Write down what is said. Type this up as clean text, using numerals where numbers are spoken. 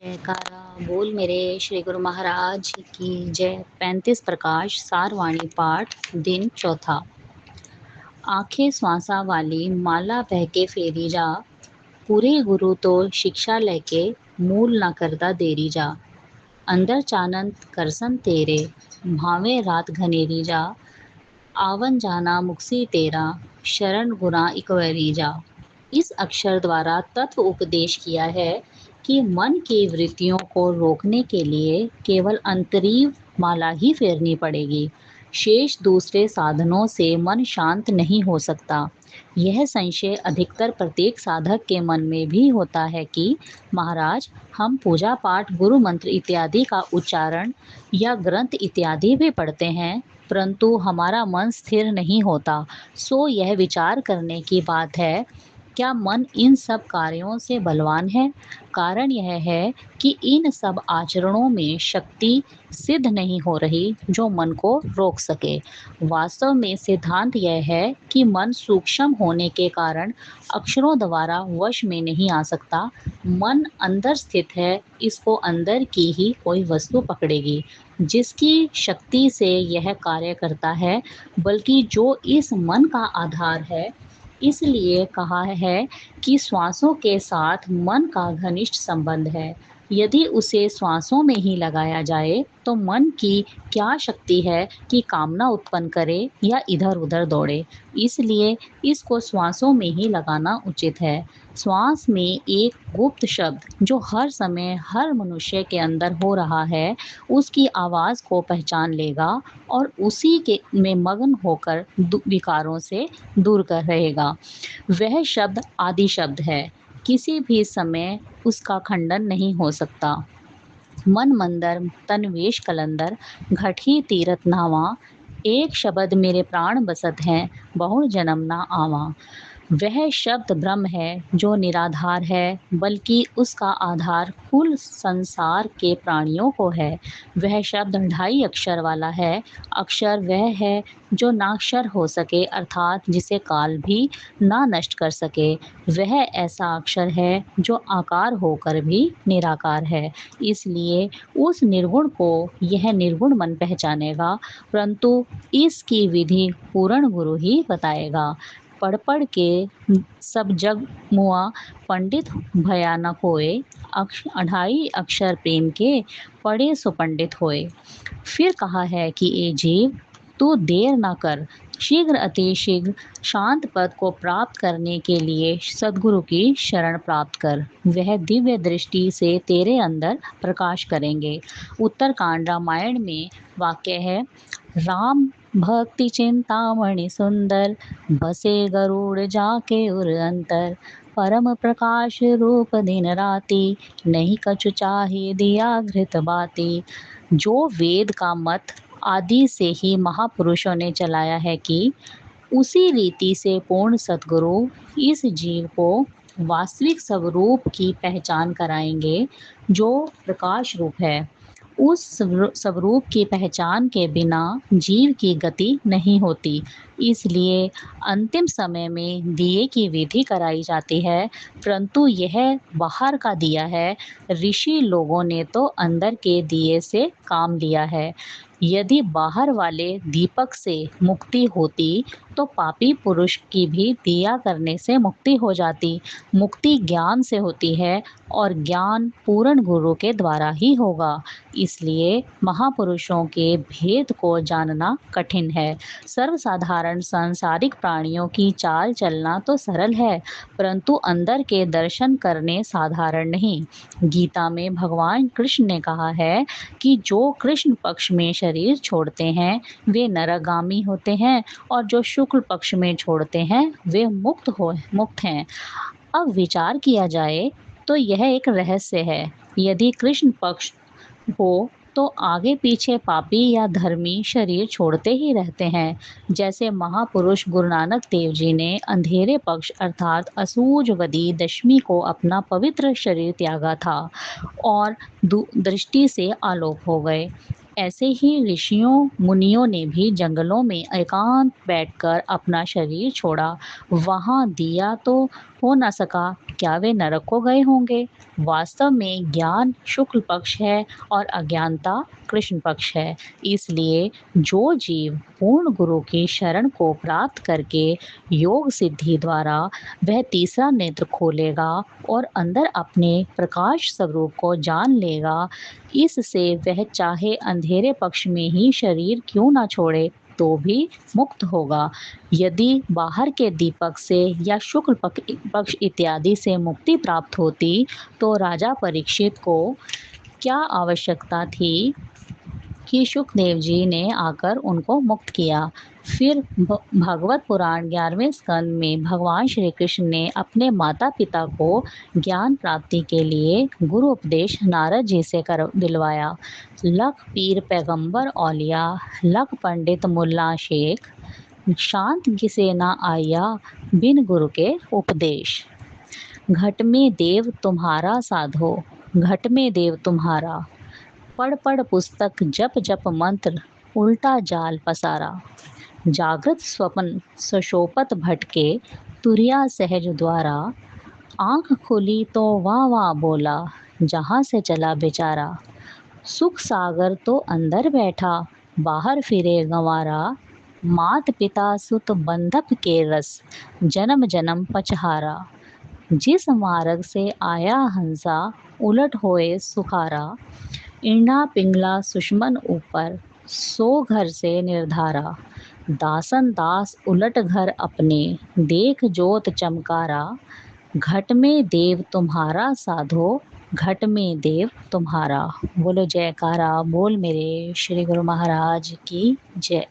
जयकारा बोल मेरे श्री गुरु महाराज की जय। 35 प्रकाश सारवाणी पाठ दिन चौथा। आंखें श्वासा वाली माला बहके फेरी जा, पूरे गुरु तो शिक्षा लेके मूल ना करदा देरी जा। अंदर चानंद करसन तेरे, भावे रात घनेरी जा। आवन जाना मुक्सी तेरा, शरण गुना इकवरी जा। इस अक्षर द्वारा तत्व उपदेश किया है कि मन की वृत्तियों को रोकने के लिए केवल अंतरीव माला ही फेरनी पड़ेगी। शेष दूसरे साधनों से मन शांत नहीं हो सकता। यह संशय अधिकतर प्रत्येक साधक के मन में भी होता है कि महाराज, हम पूजा पाठ गुरु मंत्र इत्यादि का उच्चारण या ग्रंथ इत्यादि भी पढ़ते हैं, परंतु हमारा मन स्थिर नहीं होता। सो यह विचार करने की बात है, क्या मन इन सब कार्यों से बलवान है? कारण यह है कि इन सब आचरणों में शक्ति सिद्ध नहीं हो रही जो मन को रोक सके। वास्तव में सिद्धांत यह है कि मन सूक्ष्म होने के कारण अक्षरों द्वारा वश में नहीं आ सकता। मन अंदर स्थित है, इसको अंदर की ही कोई वस्तु पकड़ेगी जिसकी शक्ति से यह कार्य करता है, बल्कि जो इस मन का आधार है। इसलिए कहा है कि श्वासों के साथ मन का घनिष्ठ संबंध है। यदि उसे श्वासों में ही लगाया जाए तो मन की क्या शक्ति है कि कामना उत्पन्न करे या इधर उधर दौड़े। इसलिए इसको श्वासों में ही लगाना उचित है। श्वास में एक गुप्त शब्द जो हर समय हर मनुष्य के अंदर हो रहा है, उसकी आवाज़ को पहचान लेगा और उसी के में मग्न होकर विकारों से दूर कर रहेगा। वह शब्द आदि शब्द है, किसी भी समय उसका खंडन नहीं हो सकता। मन मंदर तन वेश कलंदर, घटी तीरथ नावा। एक शब्द मेरे प्राण बसत हैं, बहु जन्म ना आवा। वह शब्द ब्रह्म है जो निराधार है, बल्कि उसका आधार कुल संसार के प्राणियों को है। वह शब्द 2.5 अक्षर वाला है। अक्षर वह है जो नाक्षर हो सके, अर्थात जिसे काल भी ना नष्ट कर सके। वह ऐसा अक्षर है जो आकार होकर भी निराकार है। इसलिए उस निर्गुण को यह निर्गुण मन पहचानेगा, परंतु इसकी विधि पूर्ण गुरु ही बताएगा। पढ़ पढ़ के सब जग मुआ, पंडित भया न कोय। 2.5 अक्षर प्रेम के, पढ़े सो पंडित होए। फिर कहा है कि ए जीव, तू देर ना कर, शीघ्र अति शीघ्र शांत पद को प्राप्त करने के लिए सद्गुरु की शरण प्राप्त कर। वह दिव्य दृष्टि से तेरे अंदर प्रकाश करेंगे। उत्तरकांड रामायण में वाक्य है, राम भक्ति चिंतामणि सुंदर, बसे गरुड़ जाके उर अंतर। परम प्रकाश रूप दिन राति, नहीं कछु चाहे दिया घृत बाती। जो वेद का मत आदि से ही महापुरुषों ने चलाया है कि उसी रीति से पूर्ण सद्गुरु इस जीव को वास्तविक स्वरूप की पहचान कराएंगे जो प्रकाश रूप है। उस स्वरूप की पहचान के बिना जीव की गति नहीं होती। इसलिए अंतिम समय में दिए की विधि कराई जाती है, परंतु यह बाहर का दिया है। ऋषि लोगों ने तो अंदर के दिए से काम लिया है। यदि बाहर वाले दीपक से मुक्ति होती तो पापी पुरुष की भी दिया करने से मुक्ति हो जाती। मुक्ति ज्ञान से होती है और ज्ञान पूर्ण गुरु के द्वारा ही होगा। इसलिए महापुरुषों के भेद को जानना कठिन है। सर्वसाधारण सांसारिक प्राणियों की चाल चलना तो सरल है, परंतु अंदर के दर्शन करने साधारण नहीं। गीता में भगवान कृष्ण ने कहा है कि जो कृष्ण पक्ष में शरीर छोड़ते हैं वे नरगामी होते हैं, और जो शुक्ल पक्ष में छोड़ते हैं वे मुक्त हैं। अब विचार किया जाए तो यह एक रहस्य है। यदि कृष्ण पक्ष हो तो आगे पीछे पापी या धर्मी शरीर छोड़ते ही रहते हैं। जैसे महापुरुष गुरु नानक देव जी ने अंधेरे पक्ष अर्थात असूझवदी दशमी को अपना पवित्र शरीर त्यागा था और दृष्टि से आलोक हो गए। ऐसे ही ऋषियों मुनियों ने भी जंगलों में एकांत बैठकर अपना शरीर छोड़ा। वहाँ दिया तो हो न सका, क्या वे नरक को गए होंगे? वास्तव में ज्ञान शुक्ल पक्ष है और अज्ञानता कृष्ण पक्ष है। इसलिए जो जीव पूर्ण गुरु की शरण को प्राप्त करके योग सिद्धि द्वारा वह तीसरा नेत्र खोलेगा और अंदर अपने प्रकाश स्वरूप को जान लेगा, इससे वह चाहे अंधेरे पक्ष में ही शरीर क्यों ना छोड़े तो भी मुक्त होगा। यदि बाहर के दीपक से या शुक्ल पक्ष इत्यादि से मुक्ति प्राप्त होती, तो राजा परीक्षित को क्या आवश्यकता थी कि शुकदेव जी ने आकर उनको मुक्त किया। फिर भागवत पुराण 11वें स्कंद में भगवान श्री कृष्ण ने अपने माता पिता को ज्ञान प्राप्ति के लिए गुरु उपदेश नारद जी से कर दिलवाया। लख पीर पैगंबर औलिया, लख पंडित मुल्ला शेख, शांत किसे ना आया बिन गुरु के उपदेश। घट में देव तुम्हारा साधो, घट में देव तुम्हारा, पढ़ पढ़ पुस्तक जप जप मंत्र, उल्टा जाल पसारा। जागृत स्वप्न सशोपत भटके, तुरिया सहज द्वारा, आंख खुली तो वाह वाह बोला, जहाँ से चला बेचारा। सुख सागर तो अंदर बैठा, बाहर फिरे गंवारा, मात पिता सुत बंधप के रस, जन्म जन्म पचहारा। जिस मार्ग से आया हंसा, उलट होए सुखारा, इणा पिंगला सुषमन ऊपर, सो घर से निर्धारा। दासन दास उलट घर अपने, देख जोत चमकारा। घट में देव तुम्हारा साधो, घट में देव तुम्हारा। बोलो जयकारा, बोल मेरे श्री गुरु महाराज की जय।